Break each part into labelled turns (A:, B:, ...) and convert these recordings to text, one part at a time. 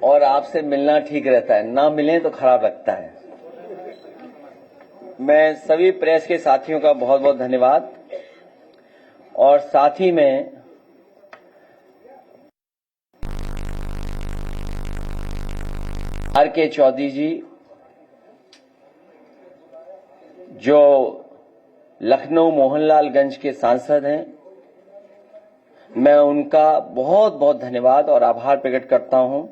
A: और आपसे मिलना ठीक रहता है, ना मिलें तो खराब लगता है। मैं सभी प्रेस के साथियों का बहुत बहुत धन्यवाद और साथ ही में आर.के. चौधरी जी जो लखनऊ मोहनलालगंज के सांसद हैं, मैं उनका बहुत बहुत धन्यवाद और आभार प्रकट करता हूं।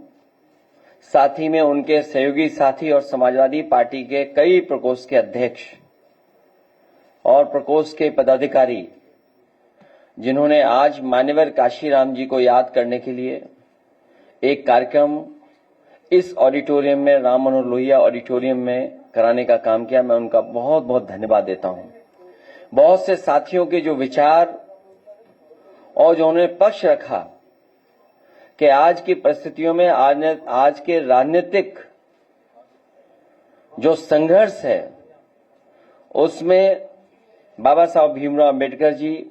A: साथ ही में उनके सहयोगी साथी और समाजवादी पार्टी के कई प्रकोष्ठ के अध्यक्ष और प्रकोष्ठ के पदाधिकारी जिन्होंने आज मान्यवर काशीराम जी को याद करने के लिए एक कार्यक्रम इस ऑडिटोरियम में, राम मनोहर लोहिया ऑडिटोरियम में कराने का काम किया, मैं उनका बहुत बहुत धन्यवाद देता हूं। बहुत से साथियों के जो विचार और जो उन्होंने पक्ष रखा कि आज की परिस्थितियों में आज के राजनीतिक जो संघर्ष है उसमें बाबा साहब भीमराव अम्बेडकर जी,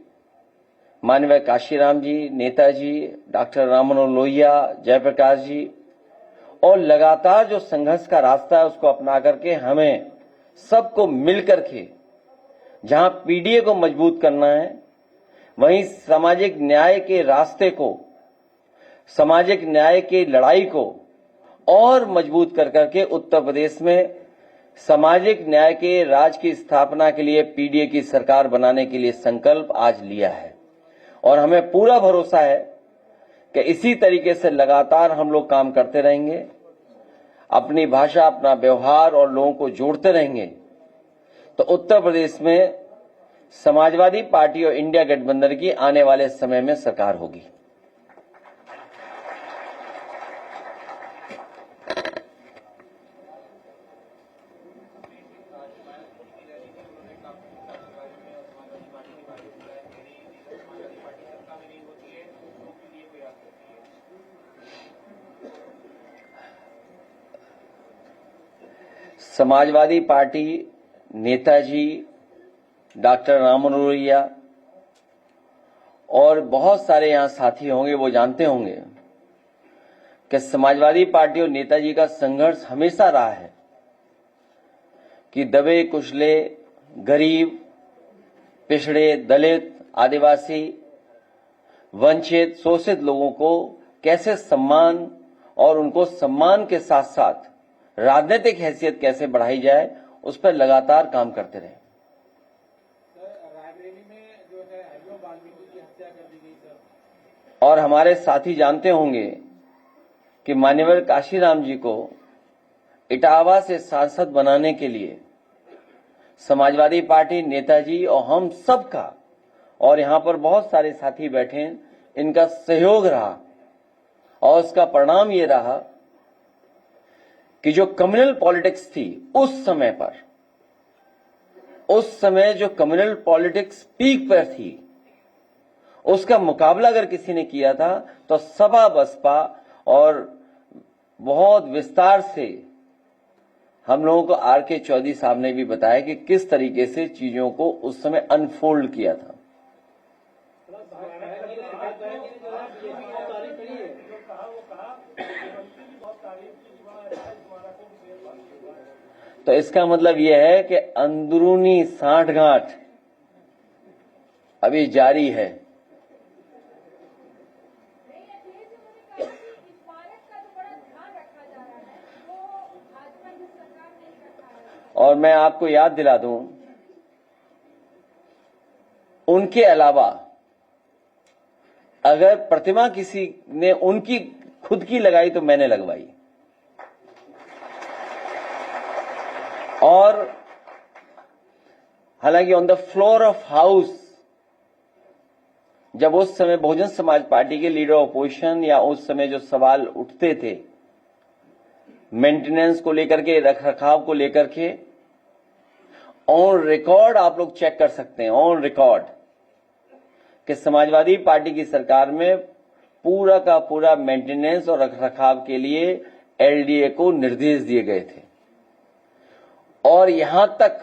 A: माननीय काशीराम जी, नेताजी डॉक्टर राम मनोहर लोहिया, जयप्रकाश जी और लगातार जो संघर्ष का रास्ता है उसको अपना करके हमें सबको मिलकर के जहां पीडीए को मजबूत करना है, वहीं सामाजिक न्याय के रास्ते को, सामाजिक न्याय की लड़ाई को और मजबूत कर करके उत्तर प्रदेश में सामाजिक न्याय के राज की स्थापना के लिए पीडीए की सरकार बनाने के लिए संकल्प आज लिया है। और हमें पूरा भरोसा है कि इसी तरीके से लगातार हम लोग काम करते रहेंगे, अपनी भाषा, अपना व्यवहार और लोगों को जोड़ते रहेंगे तो उत्तर प्रदेश में समाजवादी पार्टी और इंडिया गठबंधन की आने वाले समय में सरकार होगी। समाजवादी पार्टी, नेताजी डॉक्टर राम मनोहर लोहिया और बहुत सारे यहां साथी होंगे, वो जानते होंगे कि समाजवादी पार्टी और नेताजी का संघर्ष हमेशा रहा है कि दबे कुचले, गरीब, पिछड़े, दलित, आदिवासी, वंचित, शोषित लोगों को कैसे सम्मान और उनको सम्मान के साथ साथ राजनीतिक हैसियत कैसे बढ़ाई जाए, उस पर लगातार काम करते रहे। और हमारे साथी जानते होंगे कि मान्यवर काशीराम जी को इटावा से सांसद बनाने के लिए समाजवादी पार्टी, नेताजी और हम सब का, और यहां पर बहुत सारे साथी बैठे हैं, इनका सहयोग रहा और उसका परिणाम ये रहा कि जो कम्युनल पॉलिटिक्स थी उस समय पर, उस समय जो कम्युनल पॉलिटिक्स पीक पर थी, उसका मुकाबला अगर किसी ने किया था तो सपा बसपा, और बहुत विस्तार से हम लोगों को आर.के. चौधरी साहब ने भी बताया कि किस तरीके से चीजों को उस समय अनफोल्ड किया था। तो इसका मतलब यह है कि अंदरूनी सांठगांठ अभी जारी है। और मैं आपको याद दिला दूं, उनके अलावा अगर प्रतिमा किसी ने उनकी खुद की लगाई तो मैंने लगवाई। और हालांकि on the floor of house, जब उस समय बहुजन समाज पार्टी के लीडर ऑपोजिशन या उस समय जो सवाल उठते थे मेंटेनेंस को लेकर के, रखरखाव को लेकर के, ऑन रिकॉर्ड आप लोग चेक कर सकते हैं, ऑन रिकॉर्ड, कि समाजवादी पार्टी की सरकार में पूरा का पूरा मेंटेनेंस और रखरखाव के लिए एलडीए को निर्देश दिए गए थे। और यहां तक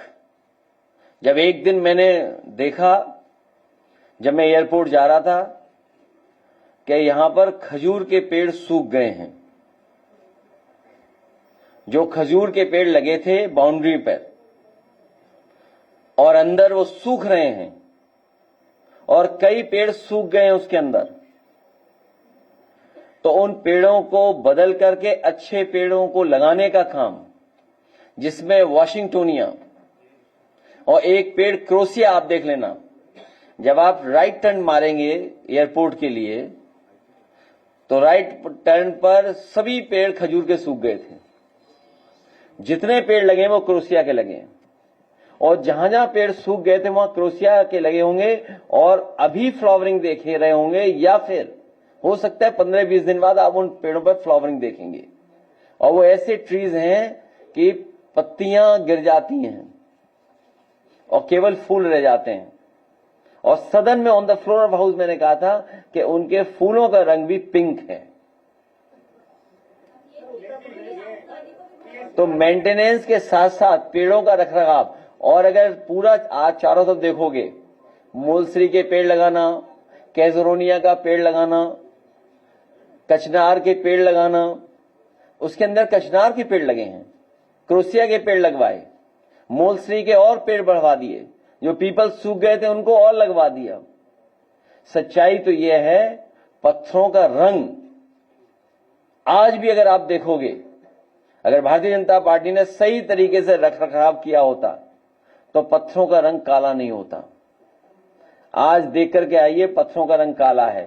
A: जब एक दिन मैंने देखा, जब मैं एयरपोर्ट जा रहा था, कि यहां पर खजूर के पेड़ सूख गए हैं जो खजूर के पेड़ लगे थे बाउंड्री पर और अंदर वो सूख रहे हैं और कई पेड़ सूख गए हैं उसके अंदर, तो उन पेड़ों को बदल करके अच्छे पेड़ों को लगाने का काम, जिसमें वाशिंगटोनिया और एक पेड़ क्रोसिया, आप देख लेना, जब आप राइट टर्न मारेंगे एयरपोर्ट के लिए तो राइट टर्न पर सभी पेड़ खजूर के सूख गए थे। जितने पेड़ लगे वो क्रोसिया के लगे, और जहां जहां पेड़ सूख गए थे वहां क्रोसिया के लगे होंगे और अभी फ्लावरिंग देख रहे होंगे, या फिर हो सकता है 15-20 दिन बाद आप उन पेड़ों पर फ्लावरिंग देखेंगे। और वो ऐसे ट्रीज हैं कि पत्तियां गिर जाती हैं और केवल फूल रह जाते हैं। और सदन में on the floor of house मैंने कहा था कि उनके फूलों का रंग भी पिंक है। तो मेंटेनेंस के साथ साथ पेड़ों का रखरखाव, और अगर पूरा आज चारों तरफ देखोगे, मूलश्री के पेड़ लगाना, कैजरोनिया का पेड़ लगाना, कचनार के पेड़ लगाना, उसके अंदर कचनार के पेड़ लगे हैं, क्रोसिया के पेड़ लगवाए, मूलश्री के और पेड़ बढ़वा दिए, जो पीपल सूख गए थे उनको और लगवा दिया। सच्चाई तो यह है, पत्थरों का रंग आज भी अगर आप देखोगे, अगर भारतीय जनता पार्टी ने सही तरीके से रखरखाव किया होता तो पत्थरों का रंग काला नहीं होता। आज देख करके आइए, पत्थरों का रंग काला है,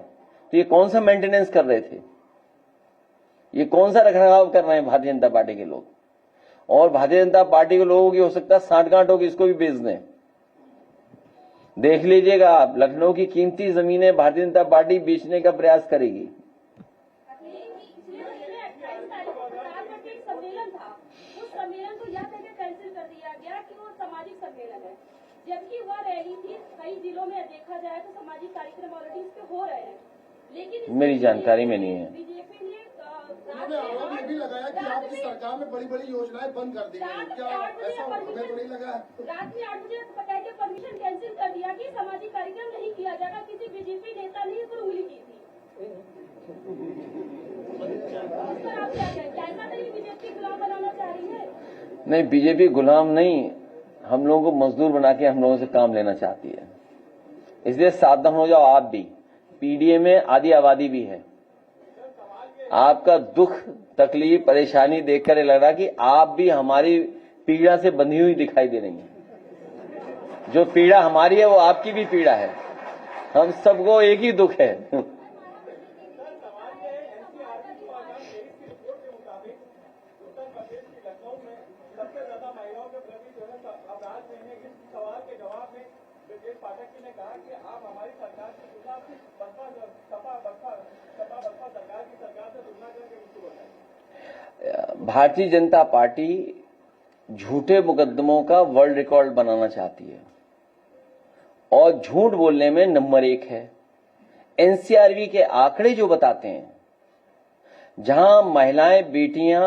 A: तो ये कौन सा मेंटेनेंस कर रहे थे, ये कौन सा रखरखाव कर रहे हैं भारतीय जनता पार्टी के लोग। और भारतीय जनता पार्टी के लोगों की हो सकता है सांठगांठ होगी, इसको भी बेच दें। देख लीजिएगा आप, लखनऊ की कीमती जमीनें भारतीय जनता पार्टी बेचने का प्रयास करेगी।
B: जबकि वह रैली थी, कई जिलों में देखा जाए तो सामाजिक कार्यक्रम ऑलरेडी इस पे हो रहे हैं, लेकिन
A: मेरी जानकारी में नहीं है।
B: बीजेपी ने
C: आरोप ये भी लगाया कि आपकी सरकार में बड़ी बड़ी योजनाएं बंद कर दी गई, क्या ऐसा हमें तो नहीं लगा?
B: रात में 8 बजे बताया कि परमिशन कैंसिल कर दिया कि सामाजिक कार्यक्रम नहीं किया जाएगा। किसी बीजेपी नेता ने इस पर उंगली की थी। उस पर आप क्या कहें? ऐसा नहीं बीजेपी गुलाम बनाना चाह रही है?
A: नहीं, बीजेपी गुलाम नहीं, हम लोगों को मजदूर बना के हम लोगों से काम लेना चाहती है। इसलिए सावधान हो जाओ आप भी। पीडीए में आधी आबादी भी है। आपका दुख, तकलीफ, परेशानी देखकर लग रहा कि आप भी हमारी पीड़ा से बंधी हुई दिखाई दे रही हैं। जो पीड़ा हमारी है वो आपकी भी पीड़ा है, हम सबको एक ही दुख है। भारतीय जनता पार्टी झूठे मुकदमों का वर्ल्ड रिकॉर्ड बनाना चाहती है और झूठ बोलने में नंबर 1 है। एनसीआरबी के आंकड़े जो बताते हैं, जहां महिलाएं, बेटियां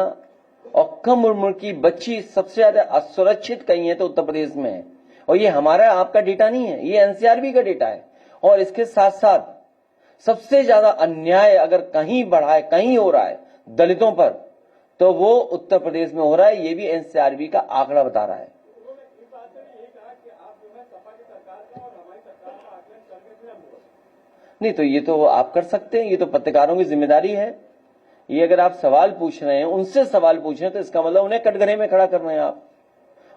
A: और कम उम्र की बच्ची सबसे ज्यादा असुरक्षित कहीं है तो उत्तर प्रदेश में है। और ये हमारा आपका डेटा नहीं है, ये एनसीआरबी का डेटा है। और इसके साथ साथ सबसे ज्यादा अन्याय अगर कहीं बढ़ा है, कहीं हो रहा है दलितों पर, तो वो उत्तर प्रदेश में हो रहा है। ये भी एनसीआरबी का आंकड़ा बता रहा है। नहीं तो ये तो आप कर सकते हैं, ये तो पत्रकारों की जिम्मेदारी है। ये अगर आप सवाल पूछ रहे हैं, उनसे सवाल पूछ रहे हैं, तो इसका मतलब उन्हें कटघरे में खड़ा कर रहे हैं आप।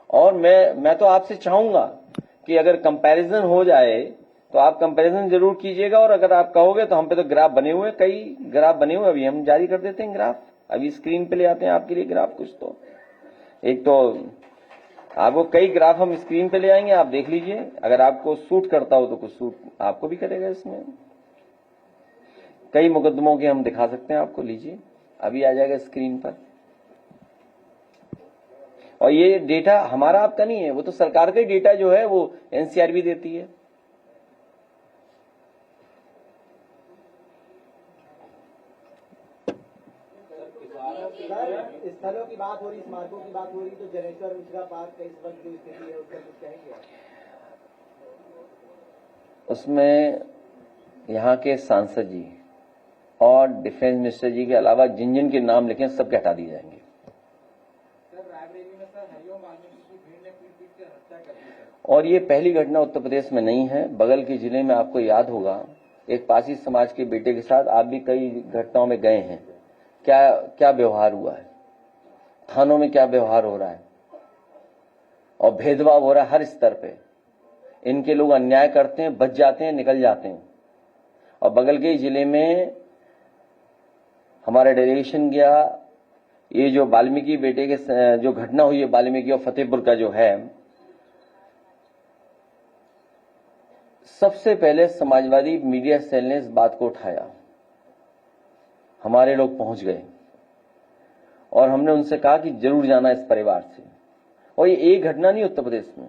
A: और मैं तो आपसे चाहूंगा कि अगर कंपैरिजन हो जाए तो आप कंपैरिजन जरूर कीजिएगा। और अगर आप कहोगे तो हम पे तो ग्राफ बने हुए, कई ग्राफ बने हुए, अभी हम जारी कर देते हैं ग्राफ। अभी स्क्रीन पे ले आते हैं आपके लिए ग्राफ कुछ। तो एक तो आपको कई ग्राफ हम स्क्रीन पे ले आएंगे, आप देख लीजिए। अगर आपको सूट करता हो तो कुछ सूट आपको भी करेगा। इसमें कई मुकदमों के हम दिखा सकते हैं आपको, लीजिए अभी आ जाएगा स्क्रीन पर। और ये डेटा हमारा आपका नहीं है, वो तो सरकार का ही डेटा जो है वो एनसीआरबी देती है।
D: स्थलों की बात हो रही, स्मारकों की बात हो रही, तो जनेश्वर मिश्रा पार्क का इस वक्त जो स्थिति है उसका कुछ कहेंगे?
A: उसमें यहाँ के सांसद जी और डिफेंस मिनिस्टर जी के अलावा जिन जिन के नाम लिखे सबके हटा दिए जाएंगे। और ये पहली घटना उत्तर प्रदेश में नहीं है। बगल के जिले में आपको याद होगा, एक पासी समाज के बेटे के साथ आप भी कई घटनाओं में गए हैं। क्या क्या व्यवहार हुआ है, थानों में क्या व्यवहार हो रहा है, और भेदभाव हो रहा है हर स्तर पे। इनके लोग अन्याय करते हैं, बच जाते हैं, निकल जाते हैं। और बगल के जिले में हमारा डेलीगेशन गया, ये जो वाल्मीकि बेटे के जो घटना हुई है वाल्मीकि और फतेहपुर का जो है, सबसे पहले समाजवादी मीडिया सेल ने इस बात को उठाया। हमारे लोग पहुंच गए और हमने उनसे कहा कि जरूर जाना इस परिवार से। और ये एक घटना नहीं, उत्तर प्रदेश में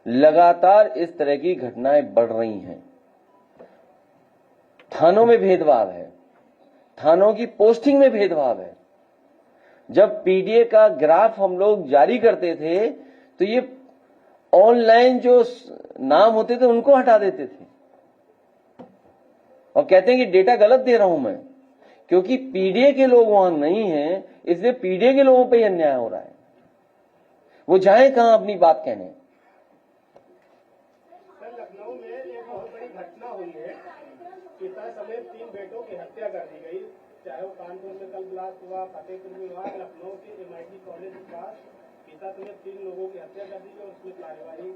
A: लगातार इस तरह की घटनाएं बढ़ रही हैं। थानों में भेदभाव है, थानों की पोस्टिंग में भेदभाव है। जब पीडीए का ग्राफ हम लोग जारी करते थे तो ये ऑनलाइन जो नाम होते थे उनको हटा देते थे और कहते हैं कि डेटा गलत दे रहा हूं मैं, क्योंकि पीडीए के लोग वहां नहीं हैं, इसलिए पीडीए के लोगों पे ही अन्याय हो रहा है। वो जाए कहां अपनी बात कहने।
E: सर, लखनऊ में एक बहुत बड़ी घटना हुई है। पिता समेत 3 बेटों की हत्या कर दी गई, चाहे वो कानपुर में कल ब्लास्ट हुआ, फतेहपुर में हुआ, लखनऊ के MIT कॉलेज के पास पिता समेत 3 लोगों की हत्या कर दी गई और उसमें कार्यवाही।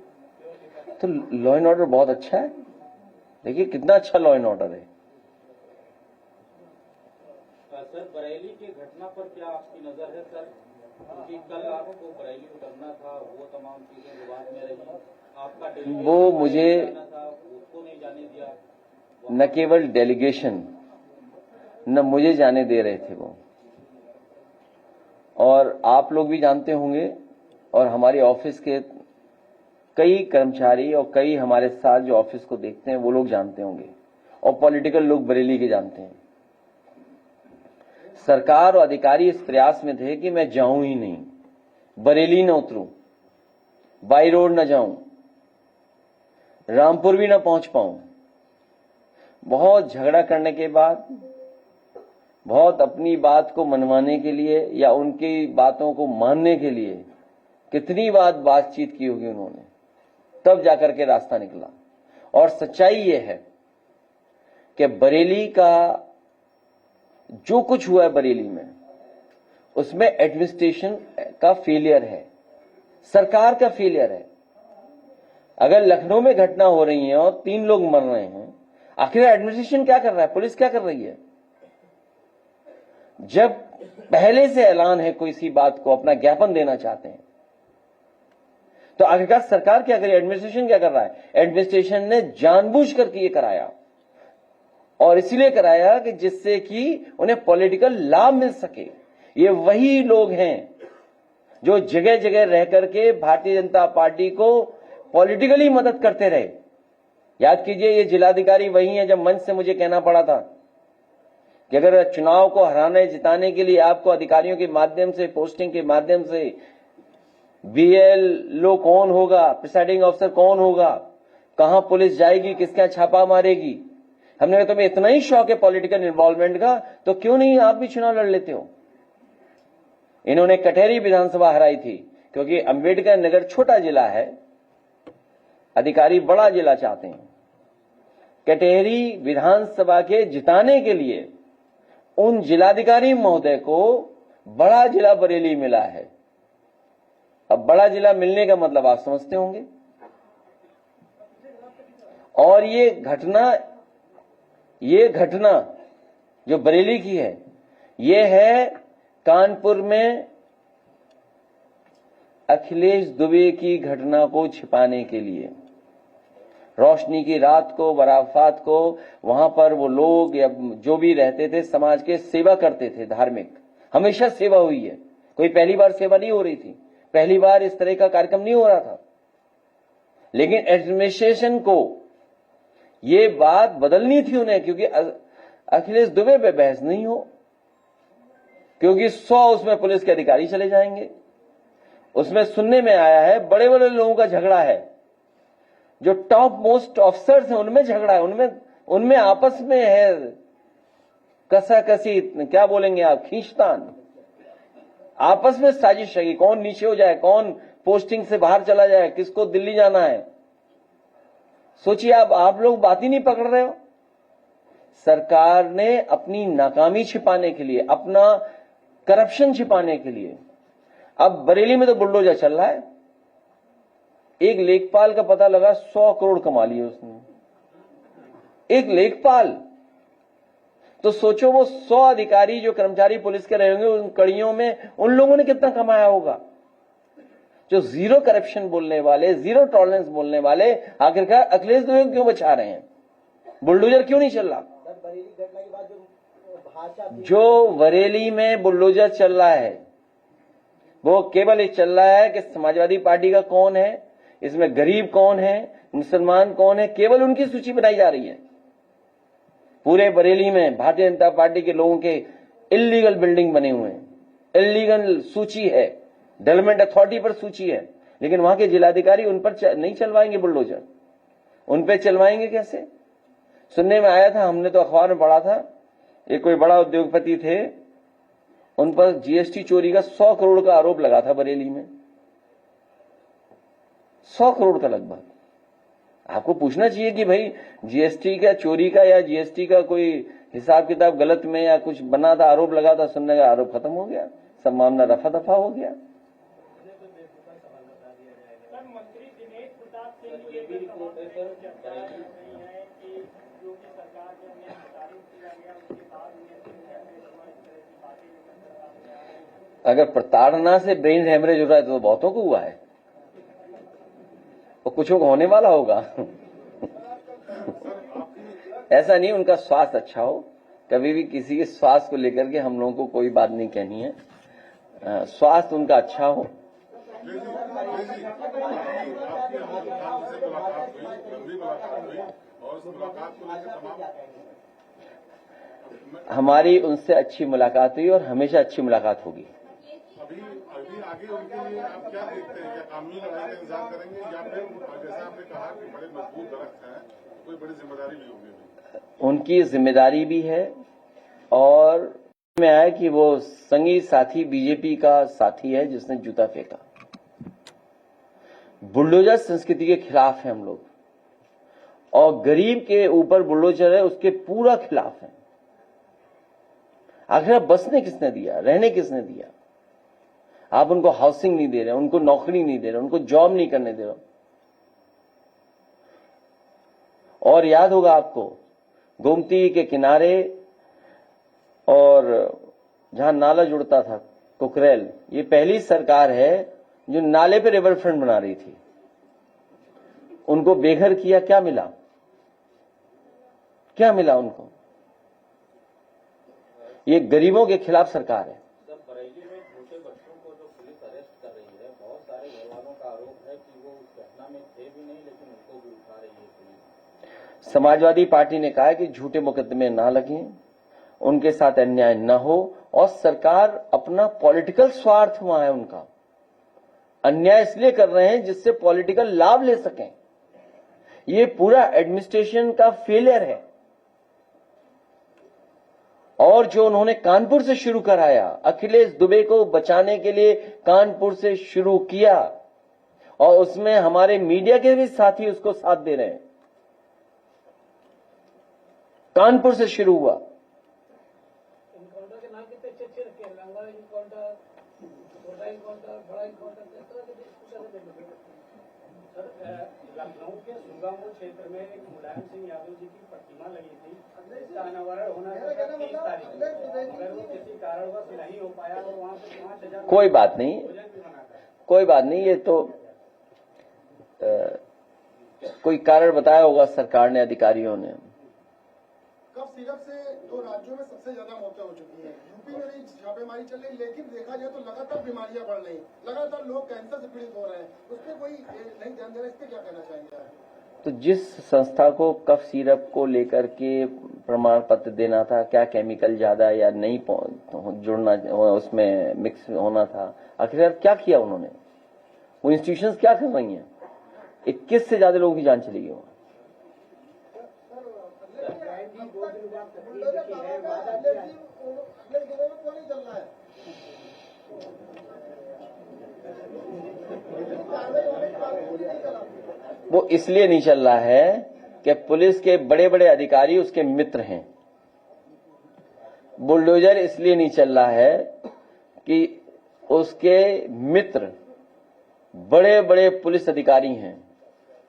A: तो लॉ एंड ऑर्डर बहुत अच्छा है। देखिए कितना अच्छा लॉ एंड ऑर्डर है।
F: सर, बरेली की घटना पर क्या आपकी नजर है सर? क्योंकि कल आपको बरेली उतरना था, वो तमाम चीजें विवाद में रही। आपका
A: वो मुझे
F: उसको नहीं जाने दिया।
A: न केवल डेलीगेशन, न मुझे जाने दे रहे थे वो। और आप लोग भी जानते होंगे और हमारे ऑफिस के कई कर्मचारी और कई हमारे साथ जो ऑफिस को देखते हैं वो लोग जानते होंगे, और पॉलिटिकल लोग बरेली के जानते हैं। सरकार और अधिकारी इस प्रयास में थे कि मैं जाऊं ही नहीं, बरेली न उतरूं, बाई रोड न जाऊं, रामपुर भी न पहुंच पाऊं। बहुत झगड़ा करने के बाद, बहुत अपनी बात को मनवाने के लिए या उनकी बातों को मानने के लिए कितनी बातचीत की होगी उन्होंने, तब जाकर के रास्ता निकला। और सच्चाई ये है कि बरेली का जो कुछ हुआ है बरेली में, उसमें एडमिनिस्ट्रेशन का फेलियर है, सरकार का फेलियर है। अगर लखनऊ में घटना हो रही है और 3 लोग मर रहे हैं, आखिर एडमिनिस्ट्रेशन क्या कर रहा है, पुलिस क्या कर रही है? जब पहले से ऐलान है कोई सी बात को अपना ज्ञापन देना चाहते हैं, तो आखिरकार सरकार क्या करे, एडमिनिस्ट्रेशन क्या कर रहा है? एडमिनिस्ट्रेशन ने जानबूझ करके ये कराया, और इसलिए कराया कि जिससे कि उन्हें पॉलिटिकल लाभ मिल सके। ये वही लोग हैं जो जगह जगह रह करके भारतीय जनता पार्टी को पॉलिटिकली मदद करते रहे। याद कीजिए, ये जिलाधिकारी वही है जब मंच से मुझे कहना पड़ा था कि अगर चुनाव को हराने जिताने के लिए आपको अधिकारियों के माध्यम से, पोस्टिंग के माध्यम से BLO कौन होगा, प्रिसाइडिंग ऑफिसर कौन होगा, कहां पुलिस जाएगी, किसका छापा मारेगी। हमने कहा तुम्हें इतना ही शौक है पॉलिटिकल इन्वॉल्वमेंट का, तो क्यों नहीं आप भी चुनाव लड़ लेते हो। इन्होंने कटेहरी विधानसभा हराई थी, क्योंकि अंबेडकर नगर छोटा जिला है, अधिकारी बड़ा जिला चाहते हैं। कटेहरी विधानसभा के जिताने के लिए उन जिलाधिकारी महोदय को बड़ा जिला बरेली मिला है। अब बड़ा जिला मिलने का मतलब आप समझते होंगे। और ये घटना जो बरेली की है, ये है कानपुर में अखिलेश दुबे की घटना को छिपाने के लिए। रोशनी की रात को, बराफात को, वहां पर वो लोग या जो भी रहते थे समाज के, सेवा करते थे। धार्मिक हमेशा सेवा हुई है, कोई पहली बार सेवा नहीं हो रही थी, पहली बार इस तरह का कार्यक्रम नहीं हो रहा था। लेकिन एडमिनिस्ट्रेशन को ये बात बदलनी थी उन्हें, क्योंकि अखिलेश दुबे पे बहस नहीं हो, क्योंकि 100 उसमें पुलिस के अधिकारी चले जाएंगे। उसमें सुनने में आया है बड़े बड़े लोगों का झगड़ा है, जो टॉप मोस्ट ऑफिसर्स हैं उनमें झगड़ा है, उनमें आपस में है कसाकसी, क्या बोलेंगे आप, खींचतान, आपस में साजिश है कि कौन नीचे हो जाए, कौन पोस्टिंग से बाहर चला जाए, किसको दिल्ली जाना है। सोचिए, आप लोग बात ही नहीं पकड़ रहे हो। सरकार ने अपनी नाकामी छिपाने के लिए, अपना करप्शन छिपाने के लिए, अब बरेली में तो बुलडोजर चल रहा है। एक लेखपाल का पता लगा 100 करोड़ कमा लिए उसने, एक लेखपाल। तो सोचो वो 100 अधिकारी जो कर्मचारी पुलिस के रहे होंगे, उन कड़ियों में उन लोगों ने कितना कमाया होगा। जो जीरो करप्शन बोलने वाले, जीरो टॉलरेंस बोलने वाले, आखिरकार अखिलेश दुबे को क्यों बचा रहे हैं? बुलडोजर क्यों नहीं चल रहा?
D: बरेली घटना के बाद भाषा
A: जो बरेली में बुलडोजर चल रहा है वो केवल ये चल रहा है कि समाजवादी पार्टी का कौन है, इसमें गरीब कौन है, मुसलमान कौन है, केवल उनकी सूची बनाई जा रही है। पूरे बरेली में भारतीय जनता पार्टी के लोगों के इल्लीगल बिल्डिंग बने हुए हैं, इल्लीगल सूची है, डेवलपमेंट अथॉरिटी पर सूची है, लेकिन वहां के जिलाधिकारी उन पर नहीं चलवाएंगे बुलडोजर। उन पर चलवाएंगे कैसे? सुनने में आया था, हमने तो अखबार में पढ़ा था, एक कोई बड़ा उद्योगपति थे, उन पर जीएसटी चोरी का 100 करोड़ का आरोप लगा था बरेली में, 100 करोड़ का लगभग। आपको पूछना चाहिए कि भाई जीएसटी का चोरी का या जीएसटी का कोई हिसाब किताब गलत में या कुछ बना था, आरोप लगा था, सुनने का आरोप खत्म हो गया, सब मामला रफा दफा हो गया।
E: मंत्री दिनेश प्रताप सिंह ये भी रिपोर्ट है सर बरेली कि जो कि सरकार ने उन्हें प्रताड़ित किया गया, उसके बाद
A: अगर प्रताड़ना से ब्रेन हेमरेज हो रहा है तो बहुतों को हुआ है, और कुछ को होने वाला होगा। ऐसा नहीं उनका स्वास्थ्य अच्छा हो, कभी भी किसी के स्वास्थ्य को लेकर के हम लोगों को कोई बात नहीं कहनी है। स्वास्थ्य उनका अच्छा हो। हमारी उनसे अच्छी मुलाकात हुई और हमेशा अच्छी मुलाकात होगी।
G: अभी आगे उनके लिए आप क्या देखते हैं? क्या कानूनी लड़ाई का इंतजार करेंगे या फिर जैसा आपने कहा कि बड़े मजबूत दरख्त हैं, तो कोई बड़ी जिम्मेदारी भी होगी?
A: उनकी जिम्मेदारी भी है, और में आया कि वो संगी साथी बीजेपी का साथी है जिसने जूता फेंका। बुलडोजर संस्कृति के खिलाफ है हम लोग, और गरीब के ऊपर बुलडोजर है उसके पूरा खिलाफ है। आखिर बसने किसने दिया, रहने किसने दिया? आप उनको हाउसिंग नहीं दे रहे, उनको नौकरी नहीं दे रहे, उनको जॉब नहीं करने दे रहे। और याद होगा आपको, गोमती के किनारे और जहां नाला जुड़ता था कुकरेल, ये पहली सरकार है जो नाले पे रिवर फ्रंट बना रही थी। उनको बेघर किया, क्या मिला? क्या मिला उनको? ये गरीबों के खिलाफ सरकार है।
F: सर बरेली में छोटे बच्चों को जो पुलिस अरेस्ट कर रही है, बहुत सारे घर वालों का आरोप है कि वो उस घटना में थे भी नहीं, लेकिन उनको भी उठा रही है पुलिस।
A: समाजवादी पार्टी ने कहा है कि झूठे मुकदमे ना लगें, उनके साथ अन्याय न हो, और सरकार अपना पॉलिटिकल स्वार्थ वहां है उनका, अन्याय इसलिए कर रहे हैं जिससे पॉलिटिकल लाभ ले सकें। ये पूरा एडमिनिस्ट्रेशन का फेलियर है। और जो उन्होंने कानपुर से शुरू कराया, अखिलेश दुबे को बचाने के लिए कानपुर से शुरू किया, और उसमें हमारे मीडिया के भी साथी उसको साथ दे रहे हैं। कानपुर से शुरू हुआ।
E: इनकाउंटर के नाम कितने अच्छे रखे हैं, लंगा इनकाउंटर, छोटा इनकाउंटर, बड़ा इनकाउंटर, किस तरह के सर लखनऊ के सुंगामो क्षेत्र में एक मुलायम सिंह यादव जी की प्रतिमा लगी थी, इसका अनावरण होना था 30 तारीख को, अगर वो किसी कारणवश नहीं हो पाया और वहाँ से 5,000
A: कोई बात नहीं, कोई बात नहीं, ये तो कोई कारण बताया होगा सरकार ने, अधिकारियों ने।
C: कफ सिरप से 2 राज्यों में सबसे ज्यादा मौतें हो चुकी हैं। यूपी में भी छापेमारी चल रही, लेकिन देखा जाए तो लगातार बीमारियां बढ़ रही, लगातार लोग कैंसर से पीड़ित हो रहे हैं, उस पर कोई नहीं ध्यान दे रहा। इस पर क्या कहना चाहेंगे आप?
A: तो जिस संस्था को कफ सिरप को लेकर के प्रमाण पत्र देना था, क्या केमिकल ज्यादा या नहीं जुड़ना, उसमें मिक्स होना था, आखिर क्या किया उन्होंने? वो इंस्टीट्यूशंस क्या कर रही हैं? 21 से ज्यादा लोगों की जान चली गई। वो इसलिए नहीं चल रहा है कि पुलिस के बड़े बड़े अधिकारी उसके मित्र हैं। बुलडोजर इसलिए नहीं चल रहा है कि उसके मित्र बड़े बड़े पुलिस अधिकारी हैं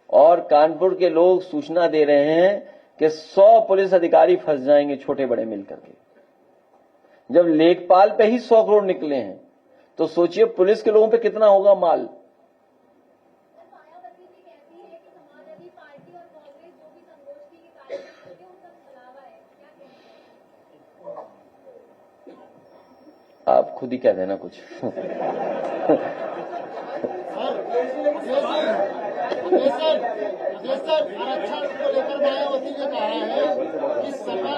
A: और कानपुर के लोग सूचना दे रहे हैं कि 100 पुलिस अधिकारी फंस जाएंगे छोटे बड़े मिलकर के। जब लेखपाल पे ही 100 करोड़ निकले हैं तो सोचिए पुलिस के लोगों पे कितना होगा माल।
B: मायावती जी कहती है कि समाजवादी पार्टी और कांग्रेस जो भी संगोष्ठी के कार्यक्रम होंगे उनका छलावा है, क्या कहते हैं?
A: आप खुद ही कह देना कुछ।
C: सर आरक्षण को लेकर मायावती ने कहा है कि सपा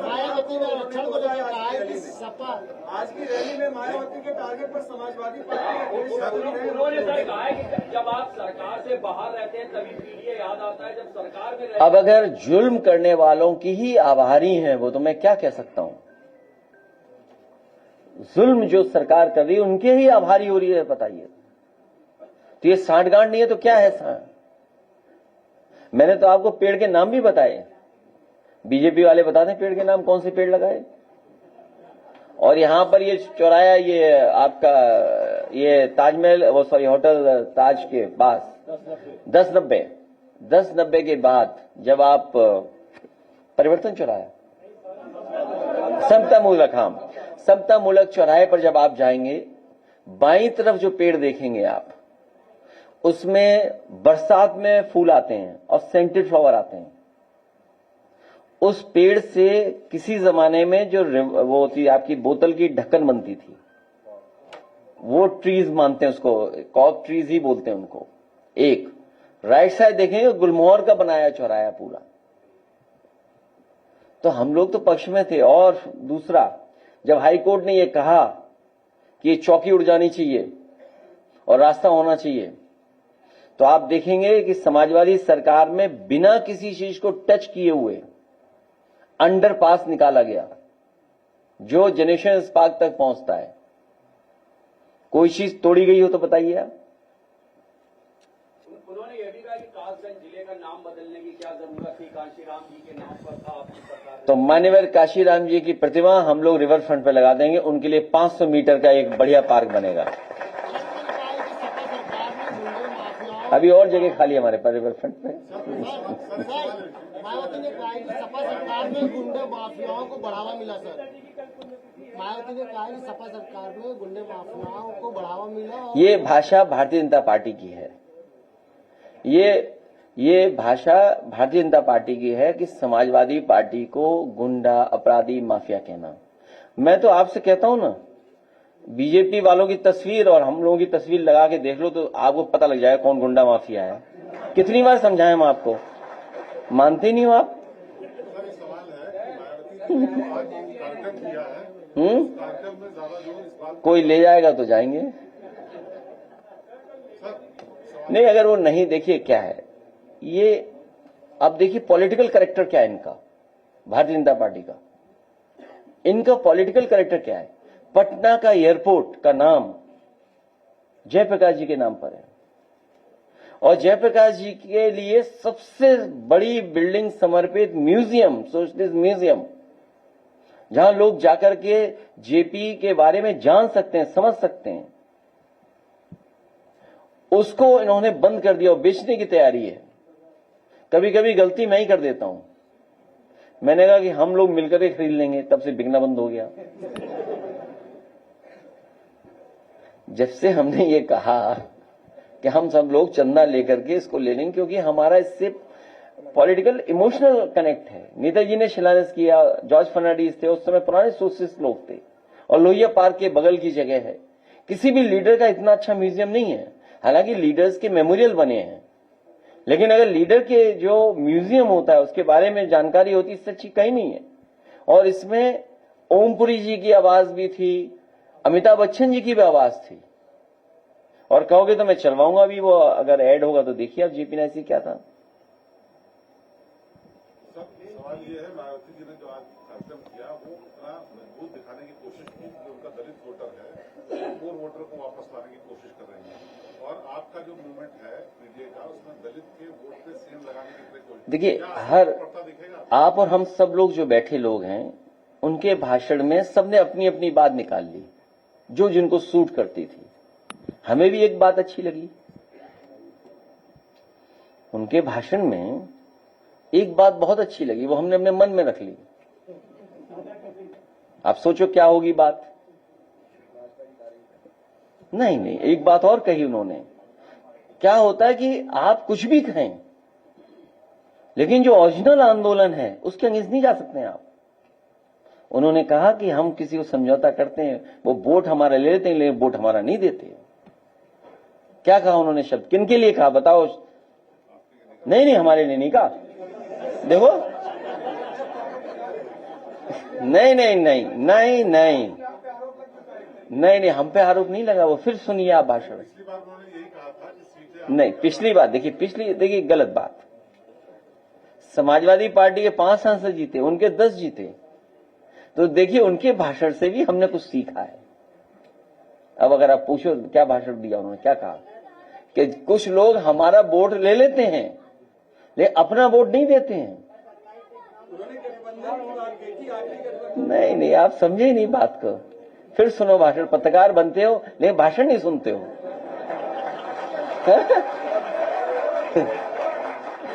C: मायावती ने आरक्षण को लेकर कहा है कि सपा
D: आज की रैली में मायावती के टारगेट पर समाजवादी पार्टी
F: उन्होंने सर कहा है कि जब आप सरकार से बाहर रहते हैं तभी पीडीए याद आता है, जब सरकार में रहते
A: अब अगर जुल्म करने वालों की ही आभारी हैं वो, तो मैं क्या कह सकता हूं। जुल्म जो सरकार कर रही है उनके ही आभारी हो रही है, बताइए। तो ये सांठगांठ नहीं है तो क्या है सांठ? मैंने तो आपको पेड़ के नाम भी बताए। बीजेपी वाले बता दें पेड़ के नाम, कौन से पेड़ लगाए। और यहां पर ये चौराया, ये आपका ये ताजमहल, वो सॉरी होटल ताज के पास 1090 के बाद जब आप परिवर्तन चौराया, समता मूलक चौराहे पर जब आप जाएंगे, बाईं तरफ जो पेड़ देखेंगे आप, उसमें बरसात में फूल आते हैं और सेंटेड फ्लावर आते हैं। उस पेड़ से किसी जमाने में जो वो होती आपकी बोतल की ढक्कन बनती थी, वो ट्रीज मानते हैं उसको, कॉक ट्रीज ही बोलते हैं उनको। एक राइट साइड देखेंगे गुलमोहर का बनाया चौराया पूरा। तो हम लोग तो पक्ष में थे। और दूसरा, जब हाई कोर्ट ने ये कहा कि ये चौकी उड़ जानी चाहिए और रास्ता होना चाहिए, तो आप देखेंगे कि समाजवादी सरकार में बिना किसी चीज को टच किए हुए अंडरपास निकाला गया जो जनरेशन पार्क तक पहुंचता है। कोई चीज तोड़ी गई हो तो बताइए आप।
F: उन्होंने ये भी कहा कि कासगंज जिले का नाम बदलने की क्या जरूरत थी, काशीराम जी के नाम पर था आपकी सरकार।
A: तो मान्यवर काशीराम जी की प्रतिमा हम लोग रिवर फ्रंट पे लगा देंगे, उनके लिए 500 मीटर का एक बढ़िया पार्क बनेगा। अभी और जगह खाली हमारे पास रिवर फ्रंट पे।
C: मायावती ने कहा कि सपा सरकार में गुंडे माफियाओं को बढ़ावा मिला। सर मायावती ने कहा कि सपा सरकार में गुंडे माफियाओं को बढ़ावा मिला।
A: ये भाषा भारतीय जनता पार्टी की है। ये भाषा भारतीय जनता पार्टी की है कि समाजवादी पार्टी को गुंडा, अपराधी, माफिया कहना। मैं तो आपसे कहता हूं ना, बीजेपी वालों की तस्वीर और हम लोगों की तस्वीर लगा के देख लो तो आपको पता लग जाएगा कौन गुंडा माफिया है। कितनी बार समझाएं हम आपको, मानते नहीं हो आप।
G: सर सवाल है कि मायावती ने आज कार्यक्रम किया है, कार्यक्रम में ज्यादा जोर इस बात
A: कोई ले जाएगा तो जाएंगे। नहीं, अगर वो नहीं, देखिए क्या है ये, अब देखिए पॉलिटिकल कैरेक्टर क्या है इनका, भारतीय जनता पार्टी का। इनका पॉलिटिकल कैरेक्टर क्या है। पटना का एयरपोर्ट का नाम जयप्रकाश जी के नाम पर है और जयप्रकाश जी के लिए सबसे बड़ी बिल्डिंग समर्पित म्यूजियम, सोशलिस्ट म्यूजियम, जहां लोग जाकर के जेपी के बारे में जान सकते हैं, समझ सकते हैं, उसको इन्होंने बंद कर दिया और बेचने की तैयारी है। कभी कभी गलती मैं ही कर देता हूं। मैंने कहा कि हम लोग मिलकर के खरीद लेंगे, तब से बिकना बंद हो गया। जब से हमने ये कहा कि हम सब लोग चंदा लेकर के इसको ले लेंगे, क्योंकि हमारा इससे पॉलिटिकल इमोशनल कनेक्ट है। नेताजी ने शिलान्यास किया, जॉर्ज फर्नांडिस थे, उस समय पुराने सोशलिस्ट लोग थे, और लोहिया पार्क के बगल की जगह है। किसी भी लीडर का इतना अच्छा म्यूजियम नहीं है। हालांकि लीडर्स के मेमोरियल बने हैं, लेकिन अगर लीडर के जो म्यूजियम होता है उसके बारे में जानकारी होती, इससे अच्छी कहीं नहीं है। और इसमें ओमपुरी जी की आवाज भी थी, अमिताभ बच्चन जी की भी आवाज थी। और कहोगे तो मैं चलवाऊंगा भी, वो अगर ऐड होगा तो देखिए आप जेपी नायसी क्या था।
G: सर सवाल ये है, मायावती जी ने जो आज कार्यक्रम किया वो इतना मजबूत दिखाने की कोशिश की कि उनका दलित वोटर है, कोर वोटर को वापस लाने की कोशिश कर रही है। और आपका जो मूवमेंट है पीडीए का, उसमें दलित के वोट पे सीएम लगाने की कोशिश।
A: देखिए,
G: क्या
A: हर
G: पड़ता दिखेगा?
A: आप और हम सब लोग जो बैठे लोग हैं, उनके भाषण में सबने अपनी अपनी बात निकाल ली जो जिनको सूट करती थी। हमें भी एक बात अच्छी लगी, उनके भाषण में एक बात बहुत अच्छी लगी, वो हमने अपने मन में रख ली। आप सोचो क्या होगी बात। नहीं नहीं, एक बात और कही उन्होंने। क्या होता है कि आप कुछ भी कहें, लेकिन जो ओरिजिनल आंदोलन है उसके अंगेंस्ट नहीं जा सकते हैं आप। उन्होंने कहा कि हम किसी को समझौता करते हैं, वो वोट हमारा ले लेते हैं, लेकिन वोट हमारा नहीं देते। क्या कहा उन्होंने शब्द, किन के लिए कहा बताओ? नहीं नहीं, हमारे लिए नहीं कहा। देखो, नहीं नहीं नहीं नहीं नहीं नहीं नहीं, हम पे आरोप नहीं लगा। वो फिर सुनिए आप भाषण।
G: पिछली बार उन्होंने यही कहा था कि सीटें
A: नहीं, पिछली बार देखिए गलत बात। समाजवादी पार्टी के 5 सांसद जीते, उनके 10 जीते। तो देखिए, उनके भाषण से भी हमने कुछ सीखा है। अब अगर आप पूछो क्या भाषण दिया उन्होंने, क्या कहा कि कुछ लोग हमारा वोट ले लेते हैं लेकिन अपना वोट नहीं देते हैं। नहीं नहीं, आप समझे ही नहीं बात को। फिर सुनो भाषण। पत्रकार बनते हो लेकिन भाषण नहीं सुनते हो।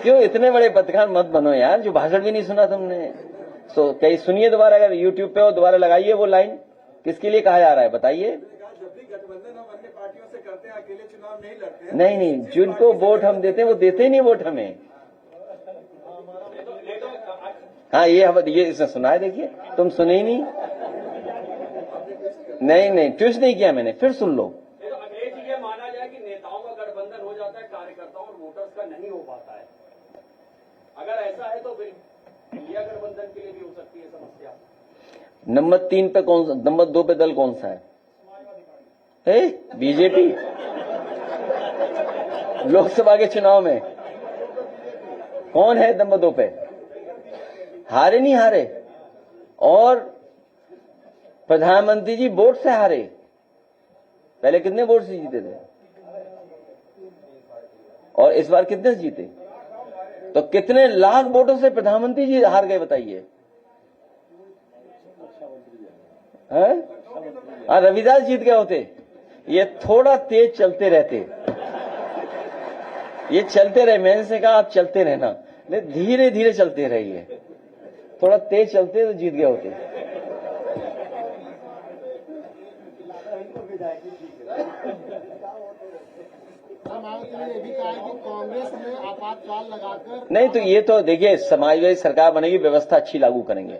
A: क्यों इतने बड़े पत्रकार मत बनो यार, जो भाषण भी नहीं सुना तुमने। सो कहीं सुनिए दोबारा, अगर यूट्यूब पे हो दोबारा लगाइए वो लाइन। किसके लिए कहा जा रहा है बताइए?
H: जब भी गठबंधन हम अन्य पार्टियों से करते हैं, अकेले चुनाव नहीं लड़ते हैं।
A: नहीं नहीं, जिनको वोट हम देते हैं वो देते ही नहीं वोट हमें। हाँ, ये इसने सुना है। देखिए, तुम सुने ही नहीं। नहीं नहीं, ट्विस्ट नहीं किया मैंने, फिर सुन लो।
I: तो अखिलेश जी, ये माना जाए कि नेताओं का गठबंधन हो जाता है, कार्यकर्ताओं और वोटर्स का नहीं हो पाता है। अगर ऐसा है तो फिर इंडिया गठबंधन के लिए भी हो सकती है समस्या।
A: नंबर 3 पे कौन सा, नंबर 2 पे दल कौन सा है? बीजेपी। लोकसभा के चुनाव में कौन है नंबर 2 पे? हारे नहीं हारे, और प्रधानमंत्री जी वोट से हारे। पहले कितने वोट से जीते थे और इस बार कितने से जीते? तो कितने लाख वोटों से प्रधानमंत्री जी हार गए बताइए? हाँ, रविदास जीत गए होते। ये थोड़ा तेज चलते रहते, ये चलते रहे। मैंने से कहा आप चलते रहना, नहीं धीरे धीरे चलते रहिए। थोड़ा तेज चलते तो जीत गए होते।
C: मायावती ने ये भी कहा है कि कांग्रेस में आपातकाल लगाकर
A: नहीं, तो ये तो देखिए, समाजवादी सरकार बनेगी, व्यवस्था अच्छी लागू करेंगे,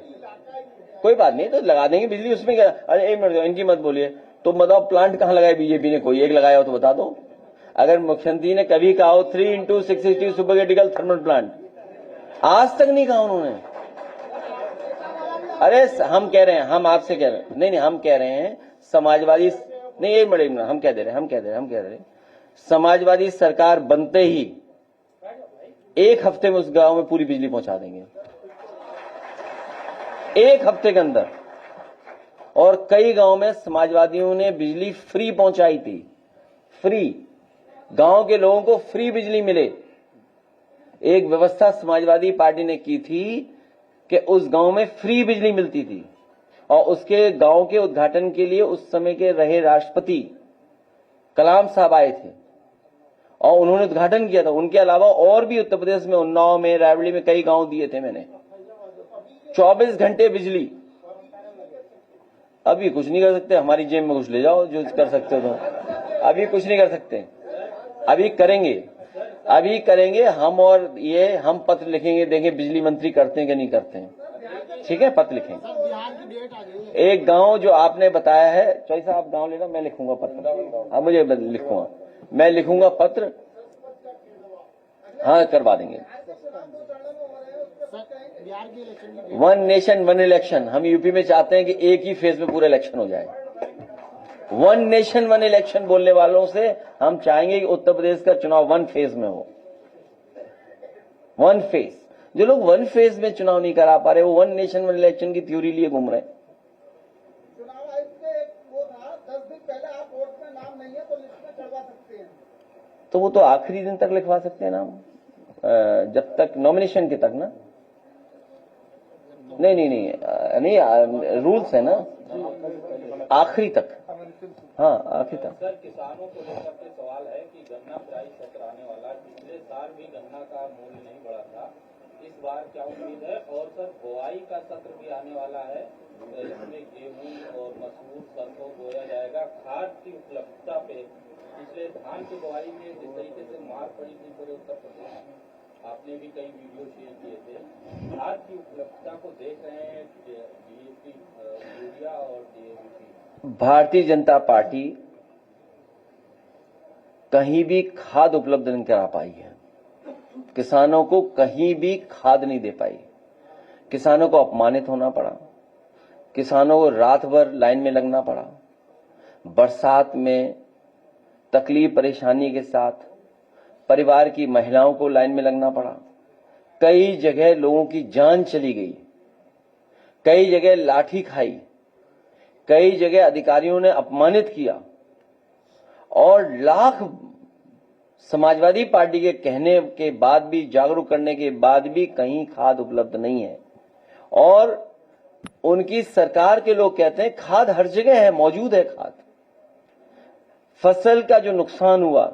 A: कोई बात नहीं, तो लगा देंगे बिजली। उसमें क्या? अरे एक मिनट, इनकी मत बोलिए। तुम बताओ प्लांट कहाँ लगाए बीजेपी ने? कोई एक लगाया हो तो बता दो। अगर मुख्यमंत्री ने कभी कहा हो 3x660 super critical thermal plant, आज तक नहीं कहा उन्होंने। अरे हम कह रहे हैं, हम आपसे कह रहे हैं, नहीं नहीं, हम कह रहे हैं समाजवादी, नहीं एक मिनट, हम कह दे रहे हैं समाजवादी सरकार बनते ही 1 हफ्ते में उस गांव में पूरी बिजली पहुंचा देंगे, 1 हफ्ते के अंदर। और कई गांव में समाजवादियों ने बिजली फ्री पहुंचाई थी, फ्री। गांव के लोगों को फ्री बिजली मिले। एक व्यवस्था समाजवादी पार्टी ने की थी कि उस गांव में फ्री बिजली मिलती थी, और उसके गांव के उद्घाटन के लिए उस समय के रहे राष्ट्रपति कलाम साहब आए थे और उन्होंने उद्घाटन किया था। उनके अलावा और भी उत्तर प्रदेश में, उन्नाव में, रायबरेली में कई गांव दिए थे मैंने। 24 घंटे बिजली। अभी कुछ नहीं कर सकते, हमारी जेब में कुछ ले जाओ जो कर सकते हो। तो अभी कुछ नहीं कर सकते, अभी करेंगे हम। और ये हम पत्र लिखेंगे, देंगे बिजली मंत्री करते हैं कि नहीं करते हैं। ठीक है, पत्र लिखेंगे।
C: बिहार की डेट आ गई है।
A: एक गांव जो आपने बताया है, चौधरी साहब आप गांव लेना, मैं लिखूंगा पत्र। हाँ, मुझे लिखूंगा, मैं लिखूंगा पत्र। हाँ, करवा देंगे।
C: बिहार की इलेक्शन की
A: 1 नेशन 1 इलेक्शन, हम यूपी में चाहते हैं कि एक ही फेज में पूरा इलेक्शन हो जाए। 1 नेशन 1 इलेक्शन बोलने वालों से हम चाहेंगे कि उत्तर प्रदेश का चुनाव 1 फेज में हो, 1 फेज। जो लोग वन फेज में चुनाव नहीं करा पा रहे, वो वन नेशन वन इलेक्शन की थ्योरी लिए घूम रहे हैं।
C: चुनाव आयुक्त ने एक वो था 10 दिन पहले आप वोट में नाम नहीं है तो लिस्ट में चढ़वा सकते हैं,
A: तो वो तो आखिरी दिन तक लिखवा सकते हैं नाम, जब तक नॉमिनेशन के तक ना। नहीं रूल्स है ना, आखिरी तक। हाँ आखिरी तक।
F: सर किसानों को लेकर के सवाल है कि गन्ना प्राइस सत्र आने वाला, पिछले साल भी गन्ना का मूल्य नहीं बढ़ा था, इस बार क्या उम्मीद है? और सर बुआई का सत्र भी आने वाला है, इसमें गेहूं और मसूर सरसों बोया जाएगा। खाद की उपलब्धता पे पिछले धान की बुआई में जिस तरीके से मार पड़ी थी पूरे उत्तर प्रदेश में, आपने भी कई वीडियो शेयर किए थे, खाद की उपलब्धता को देख रहे हैं डीएपी यूरिया और डीएपी।
A: भारतीय जनता पार्टी कहीं भी खाद उपलब्ध नहीं करा पाई है, किसानों को कहीं भी खाद नहीं दे पाई, किसानों को अपमानित होना पड़ा, किसानों को रात भर लाइन में लगना पड़ा, बरसात में तकलीफ परेशानी के साथ परिवार की महिलाओं को लाइन में लगना पड़ा, कई जगह लोगों की जान चली गई, कई जगह लाठी खाई, कई जगह अधिकारियों ने अपमानित किया, और लाख समाजवादी पार्टी के कहने के बाद भी, जागरूक करने के बाद भी कहीं खाद उपलब्ध नहीं है। और उनकी सरकार के लोग कहते हैं खाद हर जगह है, मौजूद है खाद। फसल का जो नुकसान हुआ,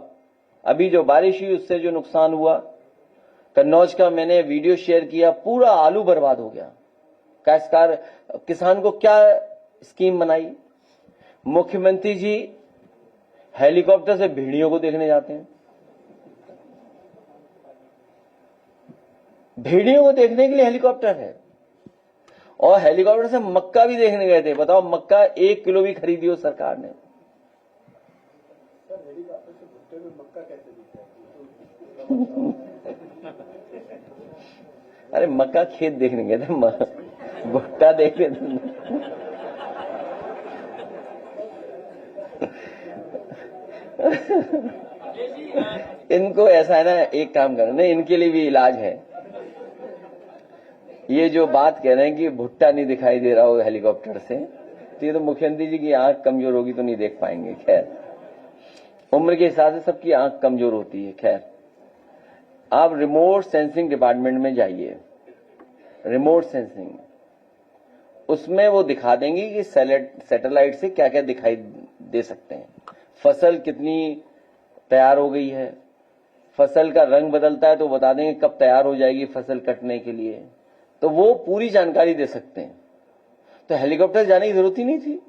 A: अभी जो बारिश हुई उससे जो नुकसान हुआ, कन्नौज का मैंने वीडियो शेयर किया, पूरा आलू बर्बाद हो गया। काश्तकार किसान को क्या स्कीम बनाई? मुख्यमंत्री जी हेलीकॉप्टर से भेड़ियों को देखने जाते हैं, भेड़ियों को देखने के लिए हेलीकॉप्टर है, और हेलीकॉप्टर से मक्का भी देखने गए थे। बताओ, मक्का 1 किलो भी खरीदी हो सरकार ने।
H: हेलीकॉप्टर से भुट्टे में मक्का कैसे दिखता है?
A: अरे मक्का खेत देखने गए थे, भुट्टा देखने थे। इनको ऐसा है ना, एक काम करना, इनके लिए भी इलाज है। ये जो बात कह रहे हैं कि भुट्टा नहीं दिखाई दे रहा हो हेलीकॉप्टर से, तो ये तो मुख्यमंत्री जी की आंख कमजोर होगी तो नहीं देख पाएंगे। खैर, उम्र के हिसाब से सबकी आंख कमजोर होती है। खैर, आप रिमोट सेंसिंग डिपार्टमेंट में जाइए, रिमोट सेंसिंग, उसमें वो दिखा देंगे कि सैटेलाइट से क्या क्या दिखाई दे सकते हैं। फसल कितनी तैयार हो गई है, फसल का रंग बदलता है तो बता देंगे कब तैयार हो जाएगी फसल कटने के लिए, तो वो पूरी जानकारी दे सकते हैं। तो हेलीकॉप्टर जाने की जरूरत ही नहीं थी,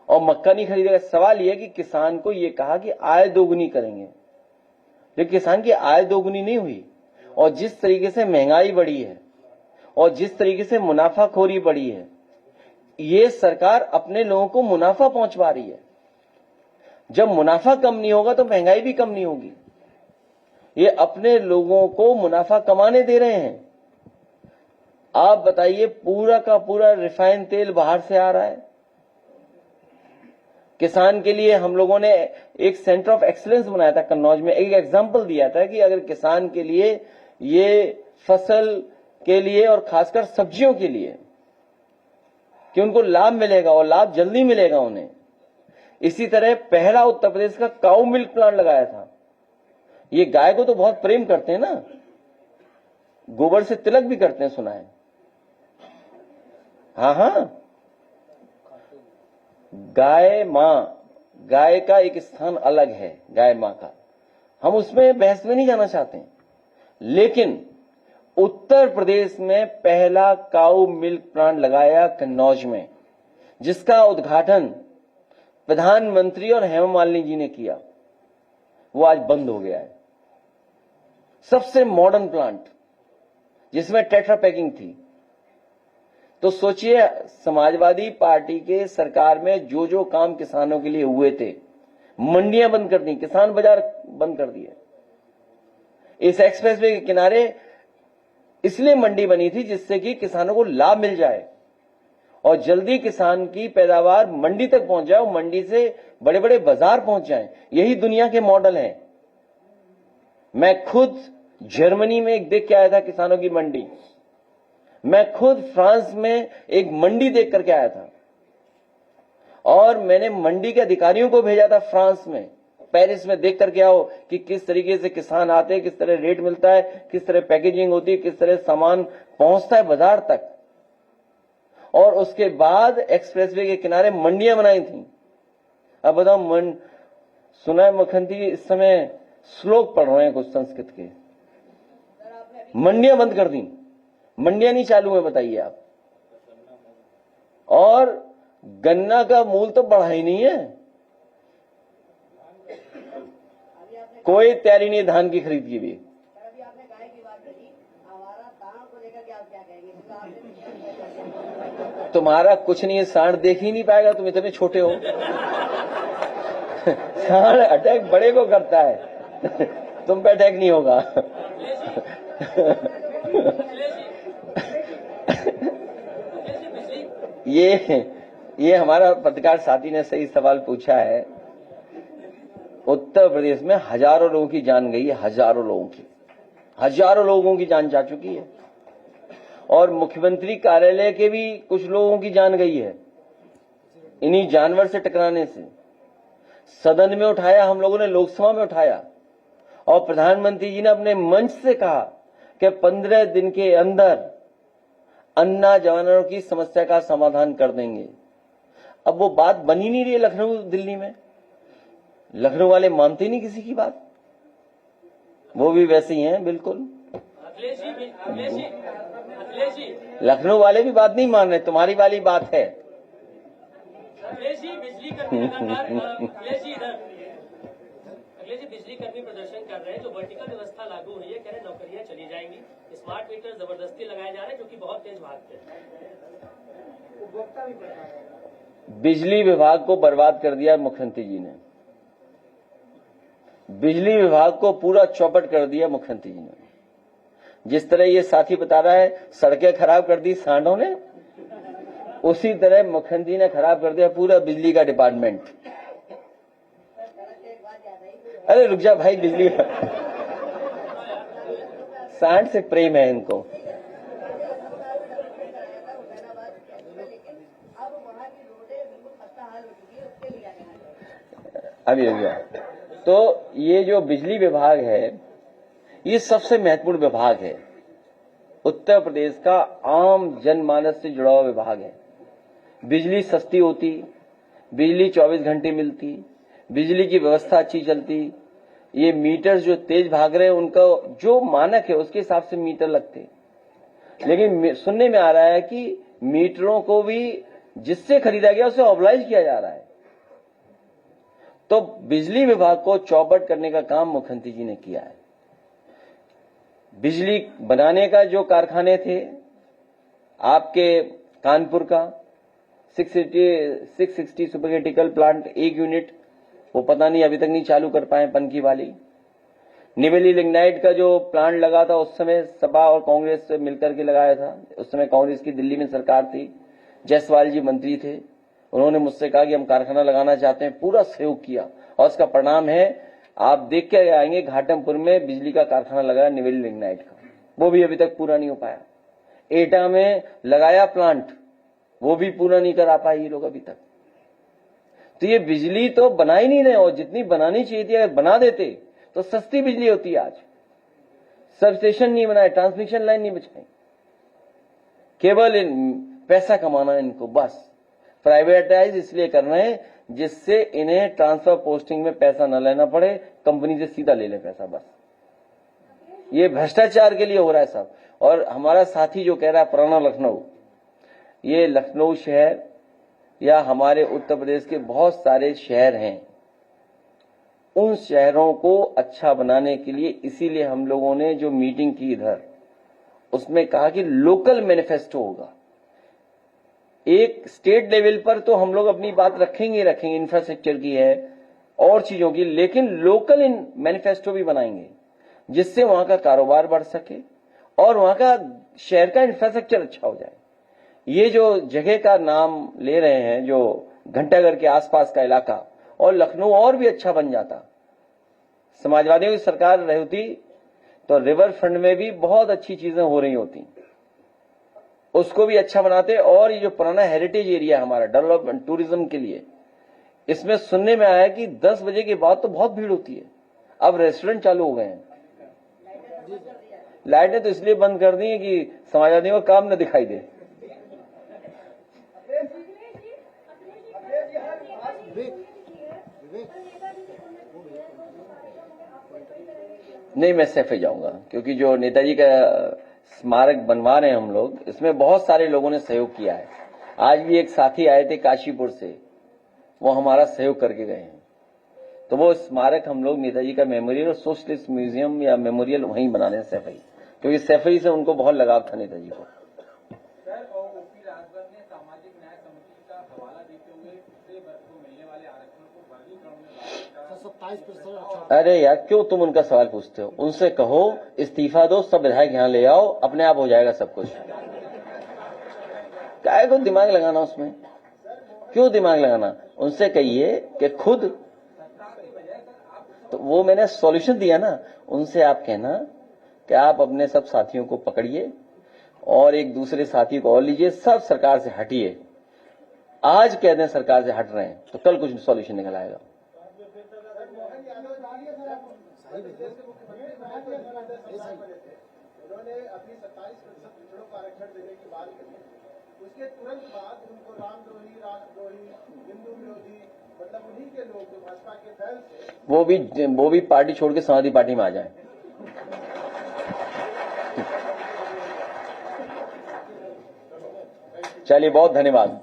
A: और मक्का नहीं खरीदेगा। सवाल यह है कि किसान को यह कहा कि आय दोगुनी करेंगे, लेकिन किसान की आय दोगुनी नहीं हुई। और जिस तरीके से महंगाई बढ़ी है और जिस तरीके से मुनाफाखोरी बढ़ी है, ये सरकार अपने लोगों को मुनाफा पहुंचवा रही है। जब मुनाफा कम नहीं होगा तो महंगाई भी कम नहीं होगी। ये अपने लोगों को मुनाफा कमाने दे रहे हैं। आप बताइए, पूरा का पूरा रिफाइंड तेल बाहर से आ रहा है। किसान के लिए हम लोगों ने एक सेंटर ऑफ एक्सीलेंस बनाया था कन्नौज में, एक एग्जाम्पल दिया था कि अगर किसान के लिए, ये फसल के लिए और खासकर सब्जियों के लिए, कि उनको लाभ मिलेगा और लाभ जल्दी मिलेगा उन्हें। इसी तरह पहला उत्तर प्रदेश का काऊ मिल्क प्लांट लगाया था। ये गाय को तो बहुत प्रेम करते हैं ना, गोबर से तिलक भी करते हैं, सुना है। हाँ, गाय मां, गाय का एक स्थान अलग है, गाय मां का, हम उसमें बहस में नहीं जाना चाहते हैं। लेकिन उत्तर प्रदेश में पहला काऊ मिल्क प्लांट लगाया कन्नौज में, जिसका उद्घाटन प्रधानमंत्री और हेमा मालिनी जी ने किया, वो आज बंद हो गया है। सबसे मॉडर्न प्लांट जिसमें टेट्रा पैकिंग थी। तो सोचिए, समाजवादी पार्टी के सरकार में जो जो काम किसानों के लिए हुए थे, मंडियां बंद कर दी, किसान बाजार बंद कर दिए। इस एक्सप्रेसवे के किनारे इसलिए मंडी बनी थी जिससे कि किसानों को लाभ मिल जाए और जल्दी किसान की पैदावार मंडी तक पहुंच जाए और मंडी से बड़े बड़े बाजार पहुंच जाए। यही दुनिया के मॉडल हैं। मैं खुद जर्मनी में एक देख के आया था किसानों की मंडी। मैं खुद फ्रांस में एक मंडी देख करके आया था और मैंने मंडी के अधिकारियों को भेजा था फ्रांस में, पेरिस में देख करके आओ कि किस तरीके से किसान आते हैं, किस तरह रेट मिलता है, किस तरह पैकेजिंग होती है, किस तरह सामान पहुंचता है बाजार तक। और उसके बाद एक्सप्रेसवे के किनारे मंडियां बनाई थी। अब बताओ, सुना है मुख्यमंत्री इस समय श्लोक पढ़ रहे हैं कुछ संस्कृत के, मंडियां बंद कर दी, मंडियां नहीं चालू है, बताइए आप। और गन्ना का मूल तो बढ़ा ही नहीं है, कोई तैयारी नहीं धान की खरीद की भी।
D: अभी आपने गाय की बात करी, हमारा दाम को लेकर के आप क्या कहेंगे?
A: तुम्हारा कुछ नहीं है, सांड देख ही नहीं पाएगा, तुम इतने छोटे हो। सांड अटैक बड़े को करता है, तुम पे अटैक नहीं होगा। ये हमारा पत्रकार साथी ने सही सवाल पूछा है। उत्तर प्रदेश में हजारों लोगों की जान गई है, हजारों लोगों की जान जा चुकी है। और मुख्यमंत्री कार्यालय के भी कुछ लोगों की जान गई है इन्हीं जानवर से टकराने से। सदन में उठाया, हम लोगों ने लोकसभा में उठाया और प्रधानमंत्री जी ने अपने मंच से कहा कि 15 दिन के अंदर अन्ना जानवरों की समस्या का समाधान कर देंगे। अब वो बात बनी नहीं रही है लखनऊ दिल्ली में, लखनऊ वाले मानते ही नहीं किसी की बात, वो भी वैसे ही हैं बिल्कुल। लखनऊ वाले भी बात नहीं मान रहे, तुम्हारी वाली बात है।
J: बिजली कर्मी प्रदर्शन कर रहे हैं, जो वर्टिकल व्यवस्था लागू हुई है, कह रहे नौकरियां चली जाएंगी, स्मार्ट मीटर जबरदस्ती लगाए जा रहे हैं जो कि बहुत तेज भागते हैं।
A: बिजली विभाग को बर्बाद कर दिया मुख्यमंत्री जी ने, बिजली विभाग को पूरा चौपट कर दिया मुख्यमंत्री जी ने। जिस तरह ये साथी बता रहा है सड़कें खराब कर दी सांडों ने, उसी तरह मुख्यमंत्री ने खराब कर दिया पूरा बिजली का डिपार्टमेंट। अरे रुक जा भाई, बिजली सांड से प्रेम है इनको। अभी तो ये जो बिजली विभाग है ये सबसे महत्वपूर्ण विभाग है, उत्तर प्रदेश का आम जनमानस से जुड़ा हुआ विभाग है। बिजली सस्ती होती, बिजली 24 घंटे मिलती, बिजली की व्यवस्था अच्छी चलती, ये मीटर जो तेज भाग रहे हैं उनका जो मानक है उसके हिसाब से मीटर लगते। लेकिन सुनने में आ रहा है कि मीटरों को भी जिससे खरीदा गया उसे ऑबलाइज किया जा रहा है। तो बिजली विभाग को चौपट करने का काम मुख्यमंत्री जी ने किया है। बिजली बनाने का जो कारखाने थे आपके कानपुर का 660 सुपर क्रिटिकल प्लांट, एक यूनिट, वो पता नहीं अभी तक नहीं चालू कर पाए पनकी वाली। निवेली लिग्नाइट का जो प्लांट लगा था उस समय सपा और कांग्रेस से मिलकर के लगाया था, उस समय कांग्रेस की दिल्ली में सरकार थी, जायसवाल जी मंत्री थे, उन्होंने मुझसे कहा कि हम कारखाना लगाना चाहते हैं, पूरा सहयोग किया और उसका परिणाम है आप देख के आएंगे घाटमपुर में बिजली का कारखाना लगाया निवेली लिग्नाइट का, वो भी अभी तक पूरा नहीं हो पाया। एटा में लगाया प्लांट, वो भी पूरा नहीं करा पाए ये लोग अभी तक। तो ये बिजली तो बना ही नहीं रहे, और जितनी बनानी चाहिए थी अगर बना देते तो सस्ती बिजली होती है। आज सब स्टेशन नहीं बनाए, ट्रांसमिशन लाइन नहीं बिछाई, केवल पैसा कमाना है इनको, बस प्राइवेटाइज इसलिए कर रहे हैं जिससे इन्हें ट्रांसफर पोस्टिंग में पैसा न लेना पड़े, कंपनी से सीधा ले लें पैसा, बस ये भ्रष्टाचार के लिए हो रहा है सब। और हमारा साथी जो कह रहा है पुराना लखनऊ, ये लखनऊ शहर या हमारे उत्तर प्रदेश के बहुत सारे शहर हैं, उन शहरों को अच्छा बनाने के लिए इसीलिए हम लोगों ने जो मीटिंग की इधर, उसमें कहा कि लोकल मैनिफेस्टो होगा। एक स्टेट लेवल पर तो हम लोग अपनी बात रखेंगे, इंफ्रास्ट्रक्चर की है और चीजों की, लेकिन लोकल मैनिफेस्टो भी बनाएंगे जिससे वहां का कारोबार बढ़ सके और वहां का शहर का इंफ्रास्ट्रक्चर अच्छा हो जाए। ये जो जगह का नाम ले रहे हैं, जो घंटाघर के आसपास का इलाका, और लखनऊ और भी अच्छा बन जाता। समाजवादियों की सरकार रही होती तो रिवर फ्रंट में भी बहुत अच्छी चीजें हो रही होती, उसको भी अच्छा बनाते। और ये जो पुराना हेरिटेज एरिया हमारा डेवलपमेंट टूरिज्म के लिए, इसमें सुनने में आया कि 10 बजे के बाद तो बहुत भीड़ होती है। अब रेस्टोरेंट चालू हो गए हैं। लाइटें तो इसलिए बंद कर दी है कि समाजवादियों को काम न दिखाई दे। नहीं, मैं सैफई जाऊंगा, क्योंकि जो नेताजी का स्मारक बनवा रहे हैं हम लोग, इसमें बहुत सारे लोगों ने सहयोग किया है। आज भी एक साथी आए थे काशीपुर से, वो हमारा सहयोग करके गए हैं। तो वो स्मारक हम लोग नेताजी का मेमोरियल और सोशलिस्ट म्यूजियम या मेमोरियल वहीं बना रहे हैं सैफई, क्योंकि सैफई से उनको बहुत लगाव था नेताजी को।
F: सर, ओपी राजभर ने सामाजिक न्याय समिति का हवाला देते हुए दूसरे वर्ग को मिलने वाले आरक्षण को वर्गीकरण में
C: 27%।
A: अरे यार, क्यों तुम उनका सवाल पूछते हो? उनसे कहो इस्तीफा दो, सब विधायक यहाँ ले आओ, अपने आप हो जाएगा सब कुछ। काय को दिमाग लगाना उसमें? क्यों दिमाग लगाना? उनसे कहिए कि खुद, तो वो मैंने सॉल्यूशन दिया ना। उनसे आप कहना कि आप अपने सब साथियों को पकड़िए और एक दूसरे साथी को और लीजिए, सब सरकार से हटिए। आज कह दें सरकार से हट रहे हैं तो कल कुछ सॉल्यूशन निकल आएगा।
C: उन्होंने अपनी 27% पिछड़ों को आरक्षण देने की बात करी, उसके तुरंत बाद उनको रामद्रोही, राष्ट्रद्रोही, हिंदू विरोधी, मतलब उन्हीं के लोग जो भाजपा के दल से
A: वो भी पार्टी छोड़ के समाजवादी पार्टी में आ जाए। चलिए, बहुत धन्यवाद।